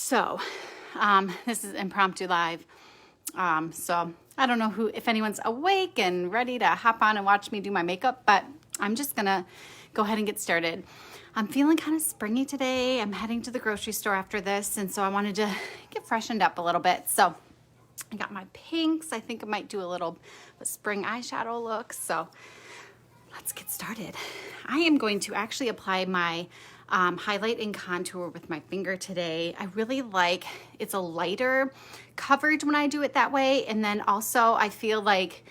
So this is impromptu live. So I don't know if anyone's awake and ready to hop on and watch me do my makeup, but I'm just gonna go ahead and get started. I'm feeling kind of springy today. I'm heading to the grocery store after this, and so I wanted to get freshened up a little bit. So I got my pinks. I think I might do a little spring eyeshadow look. So let's get started. I am going to actually apply my highlight and contour with my finger today. I really like, it's a lighter coverage when I do it that way. And then also I feel like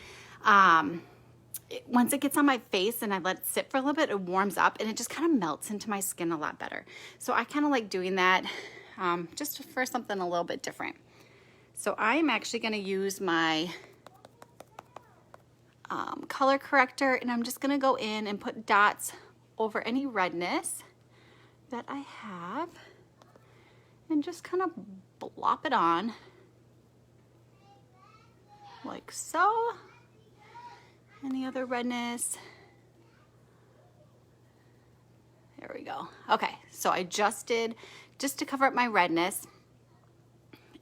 once it gets on my face and I let it sit for a little bit, it warms up and it just kind of melts into my skin a lot better. So I kind of like doing that just for something a little bit different. So I am actually going to use my color corrector, and I'm just going to go in and put dots over any redness that I have and just kind of blop it on like so. Any other redness? There we go. Okay, so I just did just to cover up my redness,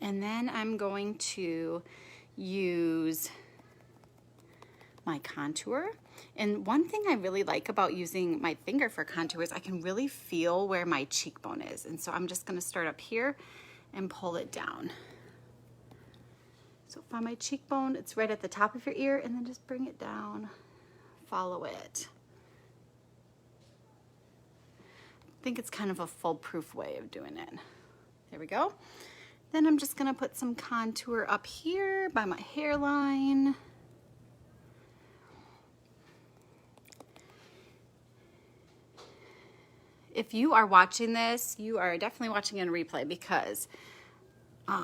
and then I'm going to use my contour. And one thing I really like about using my finger for contour is I can really feel where my cheekbone is. And so I'm just going to start up here and pull it down. So find my cheekbone, it's right at the top of your ear, and then just bring it down, follow it. I think it's kind of a foolproof way of doing it. There we go. Then I'm just going to put some contour up here by my hairline. If you are watching this, you are definitely watching in a replay because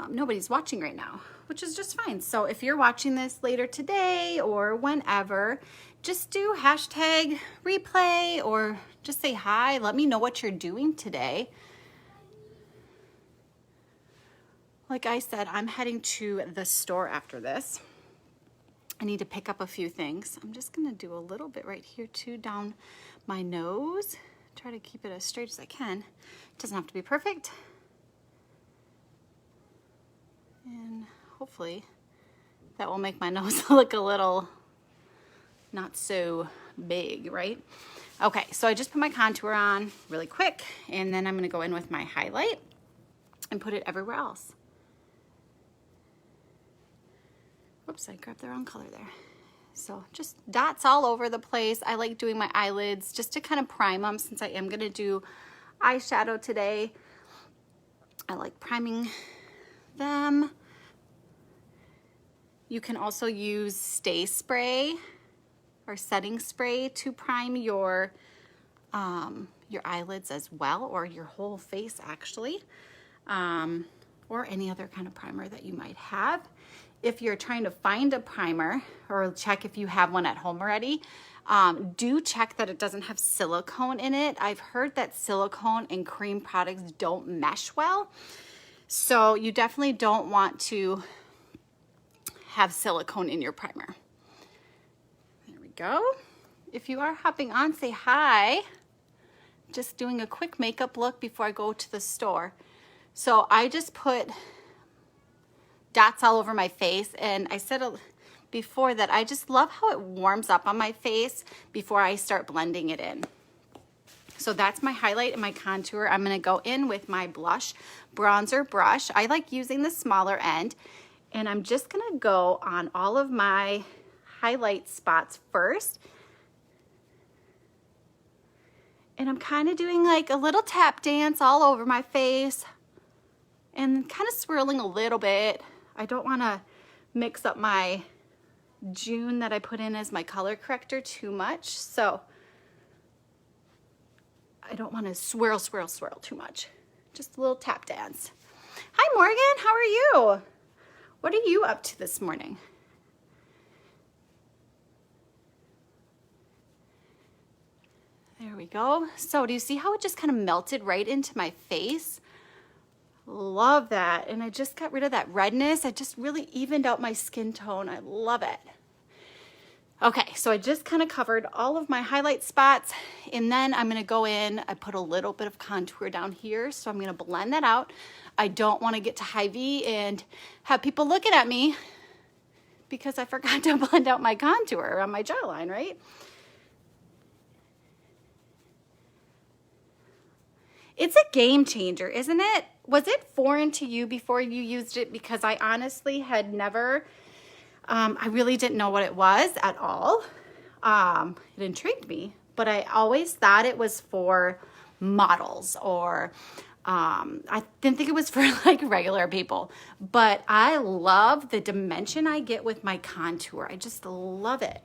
nobody's watching right now, which is just fine. So if you're watching this later today or whenever, just do hashtag replay or just say hi. Let me know what you're doing today. Like I said, I'm heading to the store after this. I need to pick up a few things. I'm just gonna do a little bit right here too, down my nose. Try to keep it as straight as I can. It doesn't have to be perfect. And hopefully that will make my nose look a little not so big, right? Okay, so I just put my contour on really quick, and then I'm gonna go in with my highlight and put it everywhere else. Whoops, I grabbed the wrong color there. So just dots all over the place. I like doing my eyelids just to kind of prime them since I am going to do eyeshadow today. I like priming them. You can also use Stay Spray or setting spray to prime your eyelids as well, or your whole face actually, or any other kind of primer that you might have. If you're trying to find a primer or check if you have one at home already, do check that it doesn't have silicone in it. I've heard that silicone and cream products don't mesh well. So you definitely don't want to have silicone in your primer. There we go. If you are hopping on, say hi. Just doing a quick makeup look before I go to the store. So I just put dots all over my face, and I said before that I just love how it warms up on my face before I start blending it in. So that's my highlight and my contour. I'm going to go in with my blush bronzer brush. I like using the smaller end, and I'm just going to go on all of my highlight spots first. And I'm kind of doing like a little tap dance all over my face and kind of swirling a little bit. I don't want to mix up my June that I put in as my color corrector too much, so I don't want to swirl too much. Just a little tap dance. Hi Morgan, how are you? What are you up to this morning? There we go. So do you see how it just kind of melted right into my face? Love that. And I just got rid of that redness. I just really evened out my skin tone. I love it. Okay, so I just kind of covered all of my highlight spots, and then I'm going to go in. I put a little bit of contour down here, so I'm going to blend that out. I don't want to get to Hy-Vee and have people looking at me because I forgot to blend out my contour on my jawline, right? It's a game changer, isn't it? Was it foreign to you before you used it? Because I honestly had never, I really didn't know what it was at all. It intrigued me, but I always thought it was for models or I didn't think it was for like regular people, but I love the dimension I get with my contour. I just love it.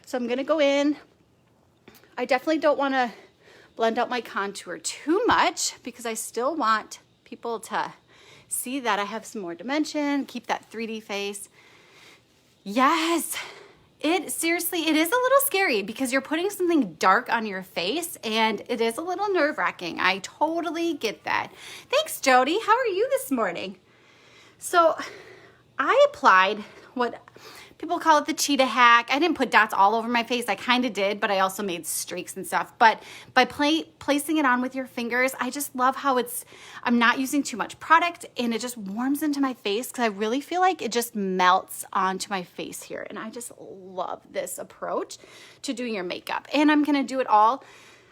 So I'm going to go in. I definitely don't want to blend out my contour too much because I still want people to see that I have some more dimension, keep that 3D face. Yes, seriously, it is a little scary because you're putting something dark on your face and it is a little nerve-wracking. I totally get that. Thanks, Jody. How are you this morning? So I applied what people call it the cheetah hack. I didn't put dots all over my face. I kind of did, but I also made streaks and stuff. But by placing it on with your fingers, I just love how I'm not using too much product and it just warms into my face because I really feel like it just melts onto my face here. And I just love this approach to doing your makeup. And I'm going to do it all.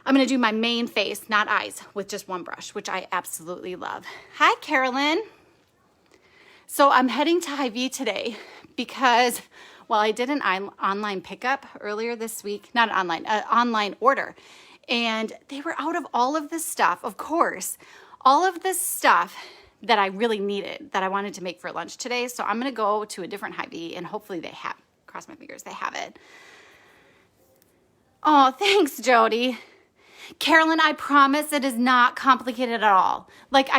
I'm going to do my main face, not eyes, with just one brush, which I absolutely love. Hi, Carolyn. So I'm heading to Hy-Vee today because, well, I did an online pickup earlier this week, not an online order, and they were out of all of this stuff, of course, all of this stuff that I really needed, that I wanted to make for lunch today. So I'm going to go to a different Hy-Vee and hopefully they have, cross my fingers, they have it. Oh, thanks, Jody. Carolyn, I promise it is not complicated at all. Like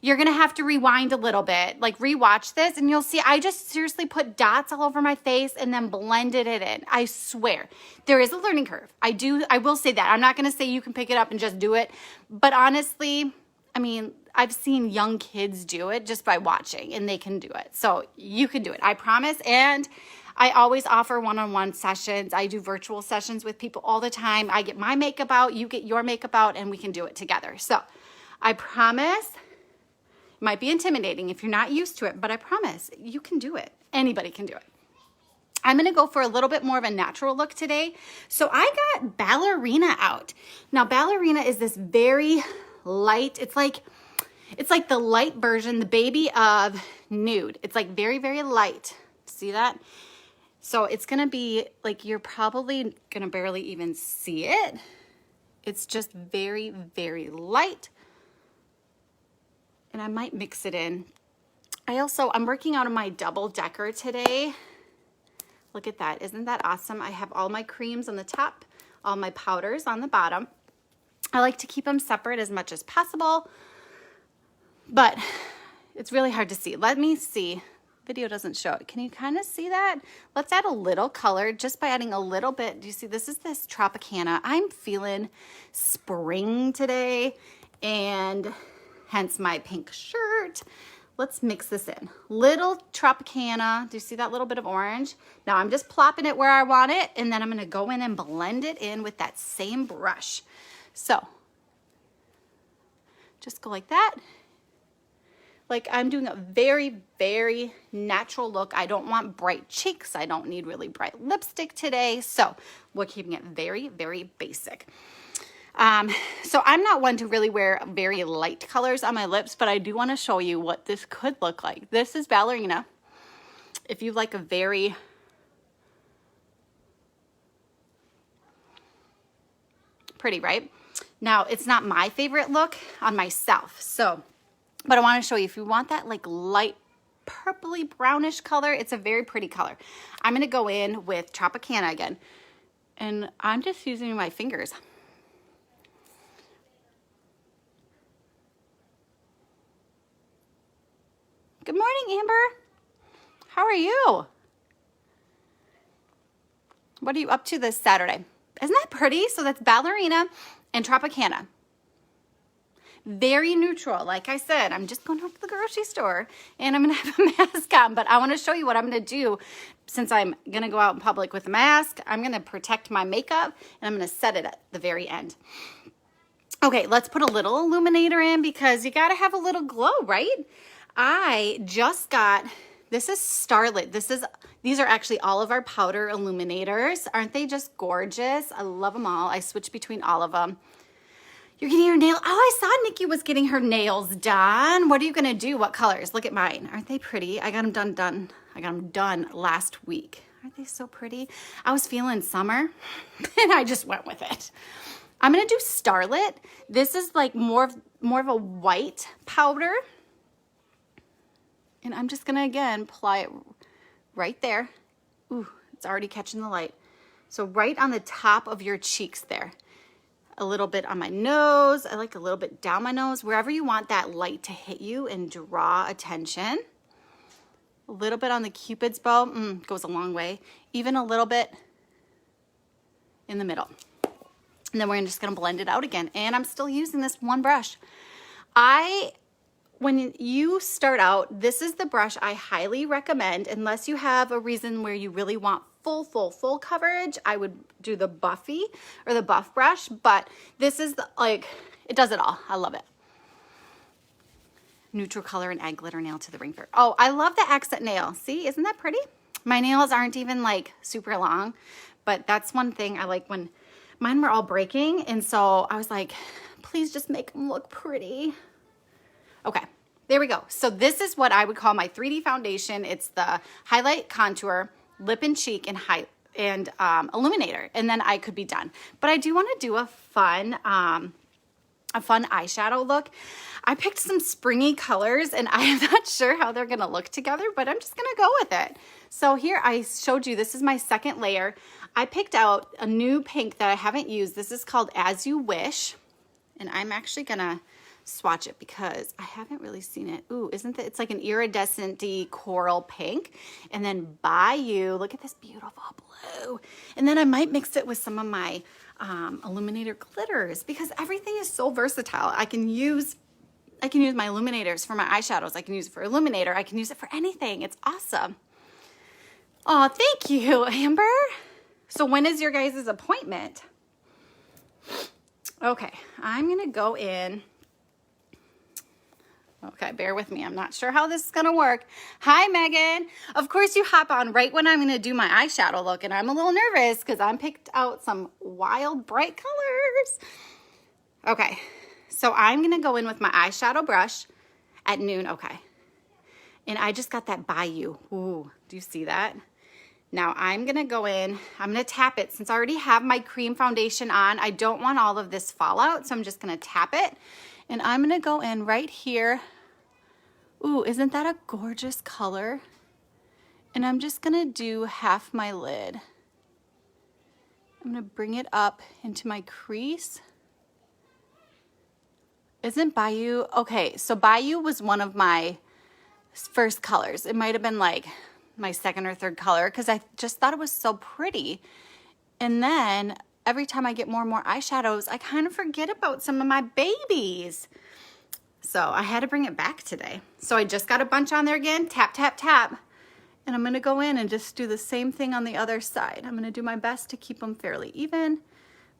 you're going to have to rewind a little bit, like rewatch this and you'll see I just seriously put dots all over my face and then blended it in. I swear there is a learning curve. I will say that. I'm not going to say you can pick it up and just do it. But honestly, I mean, I've seen young kids do it just by watching and they can do it. So you can do it. I promise. And I always offer one-on-one sessions. I do virtual sessions with people all the time. I get my makeup out, you get your makeup out, and we can do it together. So I promise, it might be intimidating if you're not used to it, but I promise you can do it. Anybody can do it. I'm going to go for a little bit more of a natural look today. So I got Ballerina out. Now, Ballerina is this very light, it's like the light version, the baby of Nude. It's like very, very light. See that? So it's going to be like, you're probably going to barely even see it. It's just very, very light. And I might mix it in. I'm working out of my double decker today. Look at that. Isn't that awesome? I have all my creams on the top, all my powders on the bottom. I like to keep them separate as much as possible, but it's really hard to see. Let me see. Video doesn't show it. Can you kind of see that? Let's add a little color just by adding a little bit. Do you see this is this Tropicana? I'm feeling spring today and hence my pink shirt. Let's mix this in. Little Tropicana. Do you see that little bit of orange? Now I'm just plopping it where I want it and then I'm going to go in and blend it in with that same brush. So just go like that. Like I'm doing a very, very natural look. I don't want bright cheeks. I don't need really bright lipstick today. So we're keeping it very, very basic. So I'm not one to really wear very light colors on my lips, but I do want to show you what this could look like. This is Ballerina. If you like a very pretty, right? Now it's not my favorite look on myself. But I want to show you if you want that like light purpley brownish color, it's a very pretty color. I'm going to go in with Tropicana again. And I'm just using my fingers. Good morning, Amber. How are you? What are you up to this Saturday? Isn't that pretty? So that's Ballerina and Tropicana. Very neutral. Like I said, I'm just going to the grocery store and I'm going to have a mask on, but I want to show you what I'm going to do since I'm going to go out in public with a mask. I'm going to protect my makeup and I'm going to set it at the very end. Okay, let's put a little illuminator in because you gotta have a little glow, right? I just got, this is Starlit. These are actually all of our powder illuminators. Aren't they just gorgeous? I love them all. I switch between all of them. You're getting your nail. Oh, I saw Nikki was getting her nails done. What are you gonna do? What colors? Look at mine. Aren't they pretty? I got them done. I got them done last week. Aren't they so pretty? I was feeling summer and I just went with it. I'm gonna do Starlit. This is like more of a white powder. And I'm just gonna, again, apply it right there. Ooh, it's already catching the light. So right on the top of your cheeks there. A little bit on my nose. I like a little bit down my nose, wherever you want that light to hit you and draw attention. A little bit on the Cupid's bow, goes a long way. Even a little bit in the middle. And then we're just gonna blend it out again. And I'm still using this one brush. When you start out, this is the brush I highly recommend, unless you have a reason where you really want full coverage. I would do the Buffy or the Buff brush, but this is it does it all. I love it. Neutral color and egg glitter nail to the ring finger. Oh, I love the accent nail. See, isn't that pretty? My nails aren't even like super long, but that's one thing I like when mine were all breaking. And so I was like, please just make them look pretty. Okay, there we go. So this is what I would call my 3D foundation. It's the highlight, contour, lip and cheek, and illuminator. And then I could be done. But I do want to do a fun eyeshadow look. I picked some springy colors and I'm not sure how they're gonna look together, but I'm just gonna go with it. So here I showed you, this is my second layer. I picked out a new pink that I haven't used. This is called As You Wish. And I'm actually gonna swatch it because I haven't really seen it. Ooh, isn't that, it's like an iridescent-y coral pink. And then Bayou, look at this beautiful blue. And then I might mix it with some of my illuminator glitters because everything is so versatile. I can use my illuminators for my eyeshadows. I can use it for illuminator. I can use it for anything. It's awesome. Oh, thank you, Amber. So when is your guys' appointment? Okay, I'm gonna go in. Okay, bear with me. I'm not sure how this is gonna work. Hi, Megan. Of course you hop on right when I'm gonna do my eyeshadow look, and I'm a little nervous because I picked out some wild, bright colors. Okay, so I'm gonna go in with my eyeshadow brush at noon, okay. And I just got that Bayou. Ooh, do you see that? Now I'm gonna go in, I'm gonna tap it. Since I already have my cream foundation on, I don't want all of this fallout, so I'm just gonna tap it. And I'm gonna go in right here. Ooh, isn't that a gorgeous color? And I'm just gonna do half my lid. I'm gonna bring it up into my crease. Isn't Bayou, okay, so Bayou was one of my first colors. It might've been like my second or third color because I just thought it was so pretty. And then every time I get more and more eyeshadows, I kind of forget about some of my babies. So I had to bring it back today. So I just got a bunch on there again, tap, tap, tap. And I'm gonna go in and just do the same thing on the other side. I'm gonna do my best to keep them fairly even,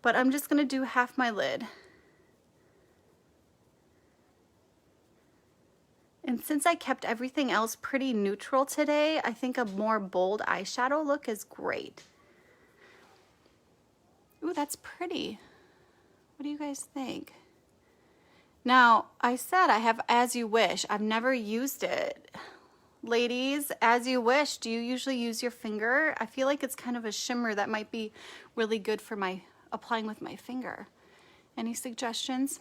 but I'm just gonna do half my lid. And since I kept everything else pretty neutral today, I think a more bold eyeshadow look is great. Ooh, that's pretty. What do you guys think? Now, I said I have As You Wish. I've never used it. Ladies, As You Wish, do you usually use your finger? I feel like it's kind of a shimmer that might be really good for my applying with my finger. Any suggestions?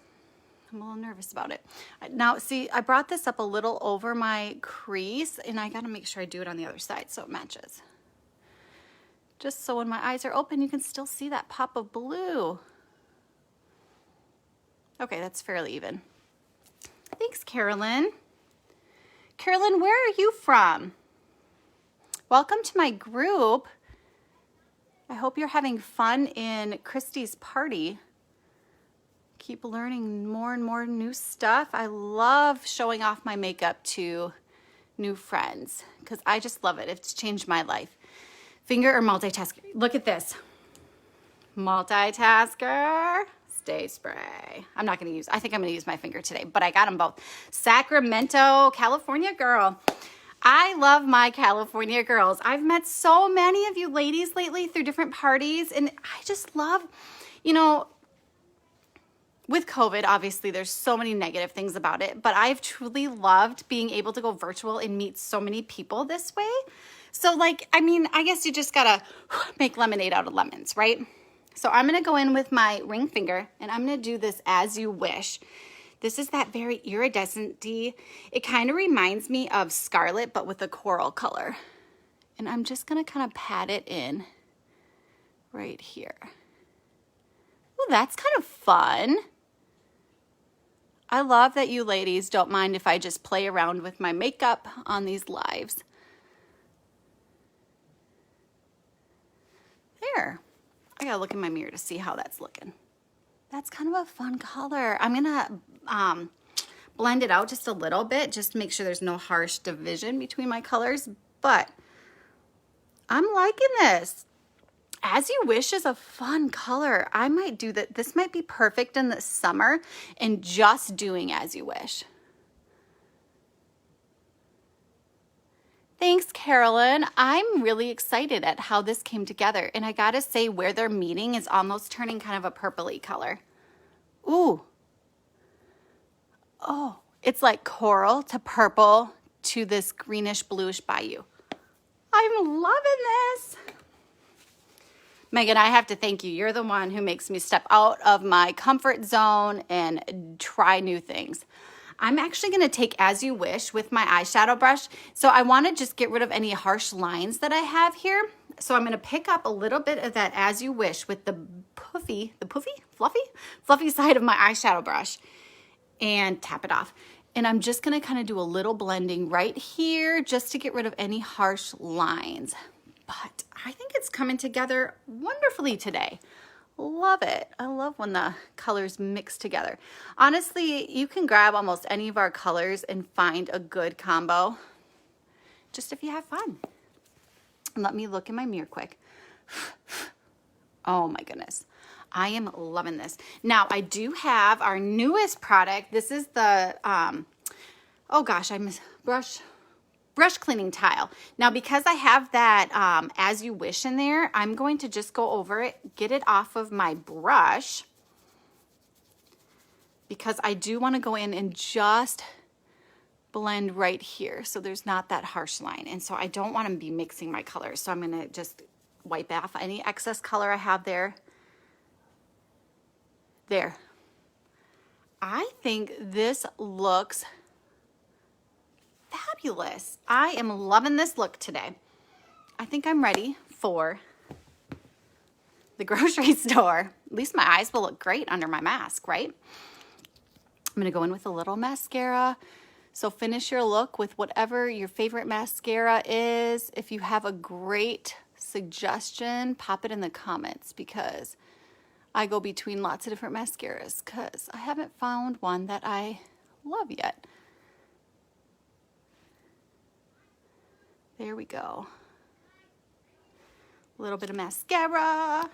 I'm a little nervous about it. Now, see, I brought this up a little over my crease, and I gotta make sure I do it on the other side so it matches. Just so when my eyes are open, you can still see that pop of blue. Okay, that's fairly even. Thanks, Carolyn. Carolyn, where are you from? Welcome to my group. I hope you're having fun in Christy's party. Keep learning more and more new stuff. I love showing off my makeup to new friends because I just love it. It's changed my life. Finger or multitasker? Look at this. Multitasker. Stay Spray. I'm not going to use, I think I'm going to use my finger today, but I got them both. Sacramento, California girl. I love my California girls. I've met so many of you ladies lately through different parties, and I just love, you know, with COVID, obviously there's so many negative things about it, but I've truly loved being able to go virtual and meet so many people this way. So like, I mean, I guess you just gotta make lemonade out of lemons, right? So I'm gonna go in with my ring finger and I'm gonna do this As You Wish. This is that very iridescent-y. It kind of reminds me of Scarlet, but with a coral color. And I'm just gonna kind of pat it in right here. Well, that's kind of fun. I love that you ladies don't mind if I just play around with my makeup on these lives. There. I gotta look in my mirror to see how that's looking. That's kind of a fun color. I'm gonna blend it out just a little bit, just to make sure there's no harsh division between my colors, but I'm liking this. As You Wish is a fun color. I might do that. This might be perfect in the summer and just doing As You Wish. Thanks, Carolyn. I'm really excited at how this came together. And I gotta say, where they're meeting is almost turning kind of a purpley color. Ooh. Oh, it's like coral to purple to this greenish bluish bayou. I'm loving this. Megan, I have to thank you. You're the one who makes me step out of my comfort zone and try new things. I'm actually going to take As You Wish with my eyeshadow brush. So I want to just get rid of any harsh lines that I have here. So I'm going to pick up a little bit of that As You Wish with the fluffy side of my eyeshadow brush and tap it off. And I'm just going to kind of do a little blending right here just to get rid of any harsh lines. But I think it's coming together wonderfully today. Love it. I love when the colors mix together. Honestly, you can grab almost any of our colors and find a good combo, just if you have fun. And let me look in my mirror quick. Oh my goodness. I am loving this. Now, I do have our newest product. This is the, oh gosh, I miss brush cleaning tile. Now, because I have that As You Wish in there, I'm going to just go over it, get it off of my brush, because I do want to go in and just blend right here so there's not that harsh line. And so I don't want to be mixing my colors. So I'm going to just wipe off any excess color I have there. There. I think this looks fabulous. I am loving this look today. I think I'm ready for the grocery store. At least my eyes will look great under my mask, right? I'm gonna go in with a little mascara. So finish your look with whatever your favorite mascara is. If you have a great suggestion, pop it in the comments, because I go between lots of different mascaras because I haven't found one that I love yet. There we go. A little bit of mascara.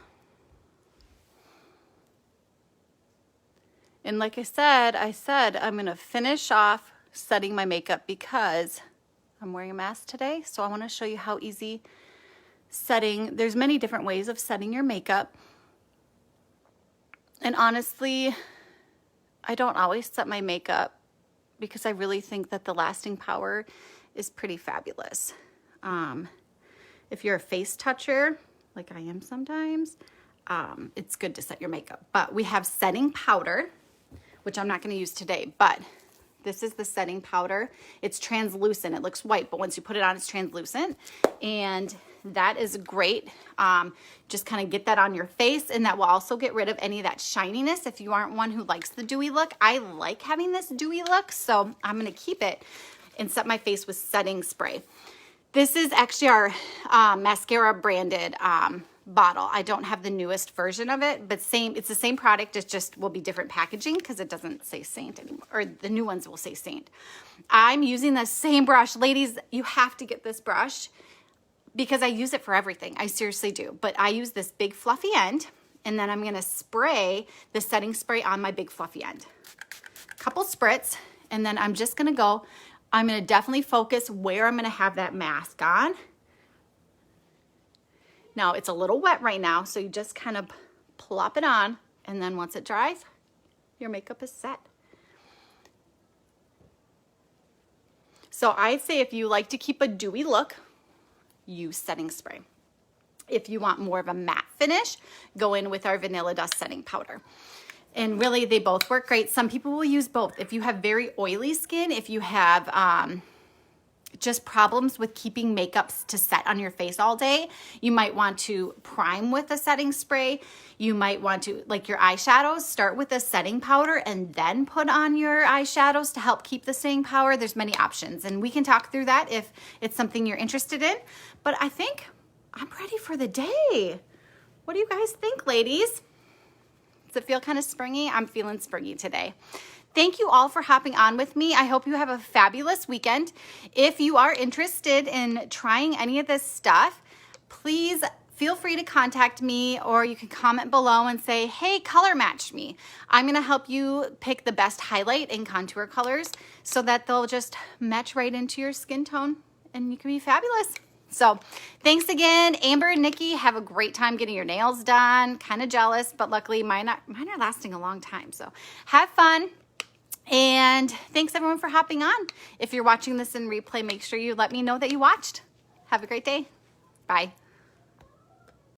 And like I said I'm going to finish off setting my makeup because I'm wearing a mask today. So I want to show you how easy setting, there's many different ways of setting your makeup. And honestly, I don't always set my makeup because I really think that the lasting power is pretty fabulous. If you're a face toucher, like I am sometimes, it's good to set your makeup. But we have setting powder, which I'm not going to use today, but this is the setting powder. It's translucent. It looks white, but once you put it on, it's translucent. And that is great. Just kind of get that on your face, and that will also get rid of any of that shininess if you aren't one who likes the dewy look. I like having this dewy look, so I'm going to keep it and set my face with setting spray. This is actually our mascara branded bottle. I don't have the newest version of it, but it's the same product. It just will be different packaging because it doesn't say Saint anymore, or the new ones will say Saint. I'm using the same brush. Ladies, you have to get this brush because I use it for everything. I seriously do. But I use this big fluffy end, and then I'm gonna spray the setting spray on my big fluffy end. Couple spritz, and then I'm just gonna go, I'm gonna definitely focus where I'm gonna have that mask on. Now it's a little wet right now, so you just kind of plop it on, and then once it dries, your makeup is set. So I'd say if you like to keep a dewy look, use setting spray. If you want more of a matte finish, go in with our Vanilla Dust setting powder. And really, they both work great. Some people will use both. If you have very oily skin, if you have just problems with keeping makeups to set on your face all day, you might want to prime with a setting spray. You might want to, like your eyeshadows, start with a setting powder and then put on your eyeshadows to help keep the staying power. There's many options, and we can talk through that if it's something you're interested in. But I think I'm ready for the day. What do you guys think, ladies? Does it feel kind of springy? I'm feeling springy today. Thank you all for hopping on with me. I hope you have a fabulous weekend. If you are interested in trying any of this stuff, please feel free to contact me, or you can comment below and say, hey, color match me. I'm gonna help you pick the best highlight and contour colors so that they'll just match right into your skin tone and you can be fabulous. So thanks again, Amber and Nikki. Have a great time getting your nails done. Kind of jealous, but luckily mine are lasting a long time. So have fun. And thanks everyone for hopping on. If you're watching this in replay, make sure you let me know that you watched. Have a great day. Bye.